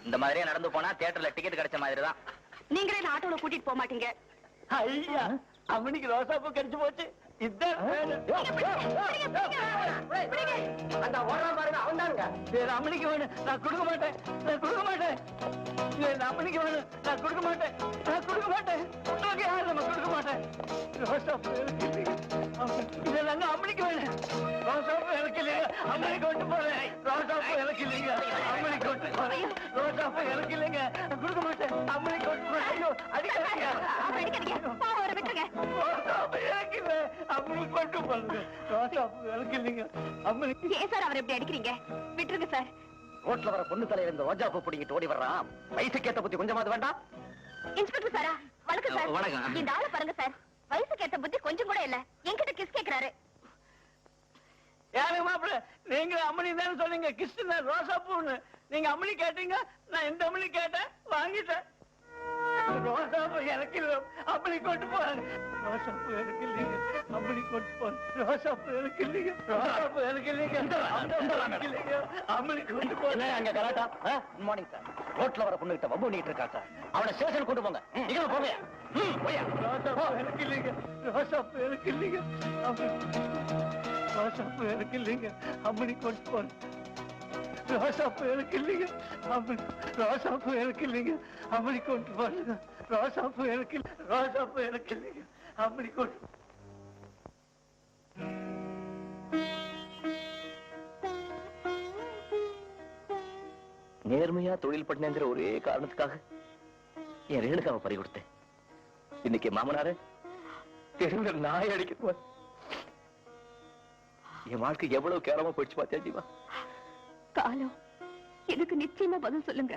இந்த மாதிரியே நடந்து போனா தியேட்டர்ல டிக்கெட் கிடைச்ச மாதிரி தான். நீங்களே ஆட்டோல கூட்டிட்டு போக மாட்டீங்க. ஐயா அவனுக்கு ரோசாப்பூ கிடைச்சு போச்சு. அந்த ஓரம் பாருங்க அவன் தானுங்க. ரமணிக்கு வேணும் நான் கொடுக்க மாட்டேன், நான் கொடுக்க மாட்டேன். ரமணிக்கு வேணும் நான் கொடுக்க மாட்டேன், நான் கொடுக்க மாட்டேன். யாரும் நம்ம கொடுக்க மாட்டேன். ரோசாப்பூ இதெல்லாம் அம்மனிக்கு வேணும். ரோசாப்பூ எனக்கு இல்லைங்க, அம்மனிக்கு கொண்டு போறேன். ரோசாப்பூ எனக்கு இல்லைங்க, அம்மனிக்கு கொண்டு போறேன். ரோசாப்பூ எனக்கு இல்லைங்க, கொடுக்க மாட்டேன். அம்மனிக்கு கொண்டு போறேன். ஐயோ அடிக்காதீங்க, ரோசாப்பூ எனக்கு இல்லை, அம்மனிக்கு கொண்டு போறேங்க. ரோசாப்பூ எனக்கு இல்லைங்க, அம்மனிக்கு. ஏன் சார் அவர் எப்படி அடிக்கிறீங்க? விட்டுருங்க சார். ரோட்ல வர பொண்ணு தலையில இந்த ரோஜா பூ பிடிங்கிட்டு ஓடி வர்றான். வயசுக்கேத்த புத்தி கொஞ்சமாவது வேண்டாம். இன்ஸ்பெக்டர் சாரா? வணக்கம் சார். வணக்கம். இந்த ஆளை பாருங்க சார், வயசுக்கு ஏத்த புத்தி கொஞ்சம் கூட இல்ல. என்கிட்ட கிஸ் கேக்குறாரு. யாரு மாப்பிள்ள? நீங்க அம்மனி தானே சொன்னீங்க, கிருஷ்ண ரோசாப்பூன்னு. நீங்க அம்மனி கேட்டீங்க, நான் எந்த அம்மனி கேட்டேன், வாங்கிட்டேன். ரோசாப்பூ எனக்கு இல்லை, அம்மனி கொண்டு போறாங்க. ரோசாப்பூ எனக்கு இல்லைங்க, அம்மனி கொண்டு போறேன். ரோசாப்பூ எனக்கு இல்லைங்க, ரோசாப்பூ எனக்கு இல்லைங்க, அம்மனி கொண்டு போறேன். அங்க கலாட்டா. Good morning sir. ரோட்ல வர பொண்ணு கிட்ட வம்பு பண்ணிட்டு இருக்கா சார். அவனை ஸ்டேஷன் கொண்டு போங்க. நீங்க போங்க. ரோசாப்பூ எனக்கு இல்லைங்க, ரோசாப்பூ எனக்கு இல்லைங்க, ரோசாப்பூ எனக்கு இல்லைங்க, அம்மனி கொண்டு போறேன். ரோசாப்பூ எனக்கு இல்லைங்க, ரோசாப்பூ எனக்கு இல்லைங்க, அம்மனி கொண்டு போறேன். ரோசாப்பூ எனக்கு இல்லை, ரோசாப்பூ எனக்கு இல்லைங்க, அம்மனி கொண்டு. நேர்மையா தொழில் பண்ணேங்கிற ஒரே காரணத்துக்காக என் ரேணுகாவை பறி கொடுத்தேன். இன்னைக்கு மாமனார தெருவில் நாய் அடிக்க என் வாழ்க்கை எவ்வளவு கேவலமா போயிடுச்சு பாத்தியா ஜீவா? காலம் எனக்கு நிச்சயமா பதில் சொல்லுங்க.